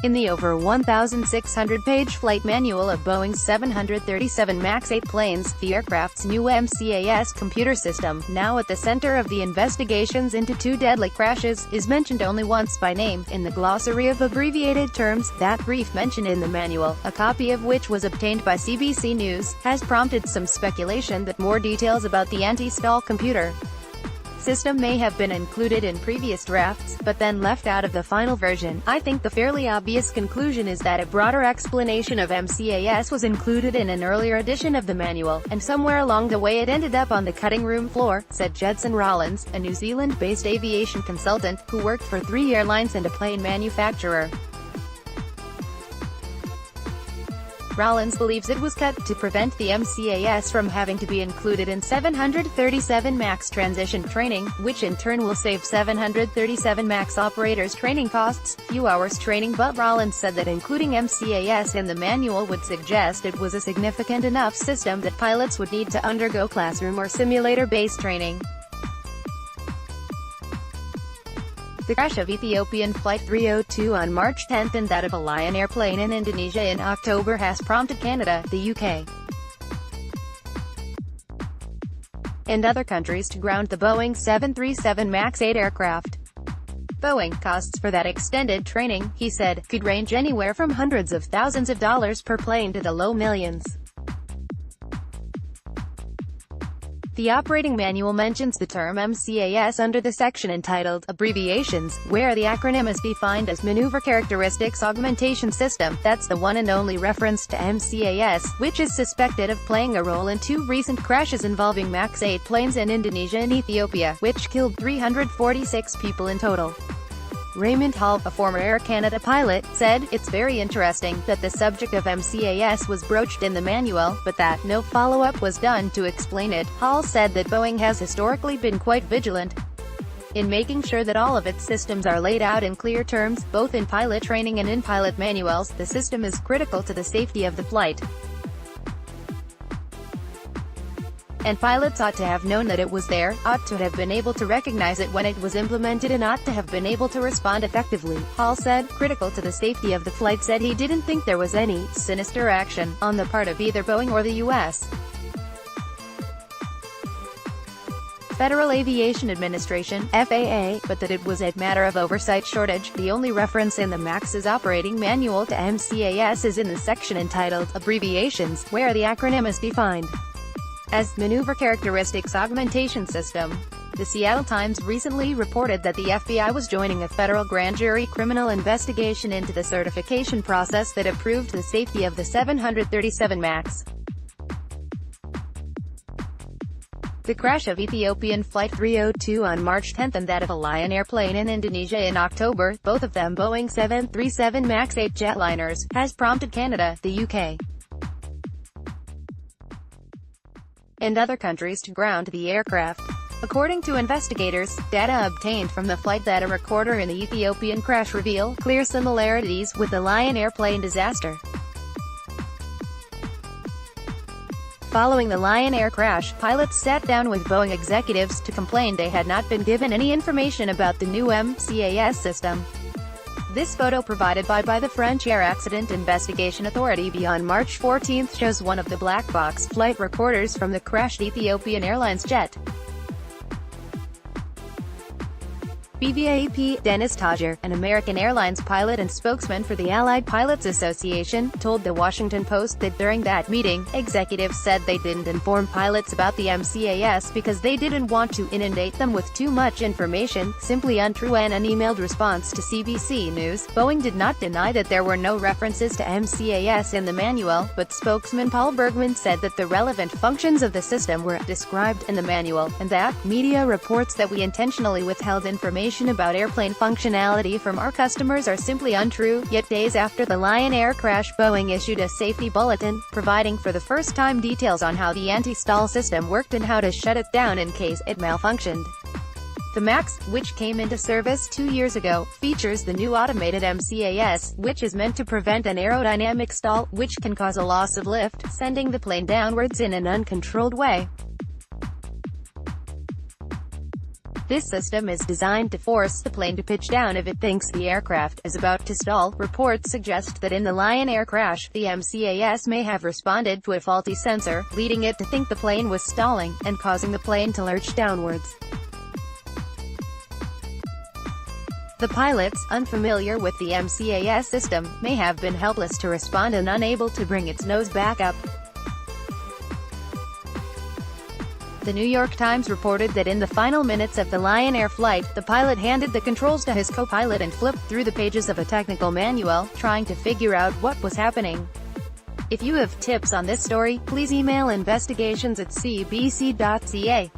In the over 1,600-page flight manual of Boeing's 737 MAX 8 planes, the aircraft's new MCAS computer system, now at the center of the investigations into two deadly crashes, is mentioned only once by name, in the glossary of abbreviated terms. That brief mention in the manual, a copy of which was obtained by CBC News, has prompted some speculation that more details about the anti-stall computer system may have been included in previous drafts, but then left out of the final version. I think the fairly obvious conclusion is that a broader explanation of MCAS was included in an earlier edition of the manual, and somewhere along the way it ended up on the cutting room floor, said Judson Rollins, a New Zealand-based aviation consultant, who worked for 3 airlines and a plane manufacturer. Rollins believes it was cut to prevent the MCAS from having to be included in 737 MAX transition training, which in turn will save 737 MAX operators training costs, few hours training. But Rollins said that including MCAS in the manual would suggest it was a significant enough system that pilots would need to undergo classroom or simulator-based training. The crash of Ethiopian Flight 302 on March 10 and that of a Lion airplane in Indonesia in October has prompted Canada, the UK, and other countries to ground the Boeing 737 MAX 8 aircraft. Boeing costs for that extended training, he said, could range anywhere from hundreds of thousands of dollars per plane to the low millions. The operating manual mentions the term MCAS under the section entitled Abbreviations, where the acronym is defined as Maneuver Characteristics Augmentation System. That's the one and only reference to MCAS, which is suspected of playing a role in two recent crashes involving MAX 8 planes in Indonesia and Ethiopia, which killed 346 people in total. Raymond Hall, a former Air Canada pilot, said, "It's very interesting that the subject of MCAS was broached in the manual, but that no follow-up was done to explain it." Hall said that Boeing has historically been quite vigilant in making sure that all of its systems are laid out in clear terms, both in pilot training and in pilot manuals. The system is critical to the safety of the flight, and pilots ought to have known that it was there, ought to have been able to recognize it when it was implemented, and ought to have been able to respond effectively. Hall said, critical to the safety of the flight, said he didn't think there was any sinister action on the part of either Boeing or the U.S. Federal Aviation Administration, FAA, but that it was a matter of oversight shortage. The only reference in the MAX's operating manual to MCAS is in the section entitled Abbreviations, where the acronym is defined as Maneuver Characteristics Augmentation System. The Seattle Times recently reported that the FBI was joining a federal grand jury criminal investigation into the certification process that approved the safety of the 737 MAX. The crash of Ethiopian Flight 302 on March 10 and that of a Lion airplane in Indonesia in October, both of them Boeing 737 MAX 8 jetliners, has prompted Canada, the UK, and other countries to ground the aircraft. According to investigators, data obtained from the flight data recorder in the Ethiopian crash reveal clear similarities with the Lion airplane disaster. Following the Lion Air crash, pilots sat down with Boeing executives to complain they had not been given any information about the new MCAS system. This photo, provided by the French Air Accident Investigation Authority on March 14, shows one of the black box flight recorders from the crashed Ethiopian Airlines jet. BVAP, Dennis Todger, an American Airlines pilot and spokesman for the Allied Pilots Association, told The Washington Post that during that meeting, executives said they didn't inform pilots about the MCAS because they didn't want to inundate them with too much information, simply untrue. In an emailed response to CBC News, Boeing did not deny that there were no references to MCAS in the manual, but spokesman Paul Bergman said that the relevant functions of the system were described in the manual, and that media reports that we intentionally withheld information about airplane functionality from our customers are simply untrue. Yet days after the Lion Air crash, Boeing issued a safety bulletin, providing for the first time details on how the anti-stall system worked and how to shut it down in case it malfunctioned. The MAX, which came into service 2 years ago, features the new automated MCAS, which is meant to prevent an aerodynamic stall, which can cause a loss of lift, sending the plane downwards in an uncontrolled way. This system is designed to force the plane to pitch down if it thinks the aircraft is about to stall. Reports suggest that in the Lion Air crash, the MCAS may have responded to a faulty sensor, leading it to think the plane was stalling, and causing the plane to lurch downwards. The pilots, unfamiliar with the MCAS system, may have been helpless to respond and unable to bring its nose back up. The New York Times reported that in the final minutes of the Lion Air flight, the pilot handed the controls to his co-pilot and flipped through the pages of a technical manual, trying to figure out what was happening. If you have tips on this story, please email investigations@cbc.ca.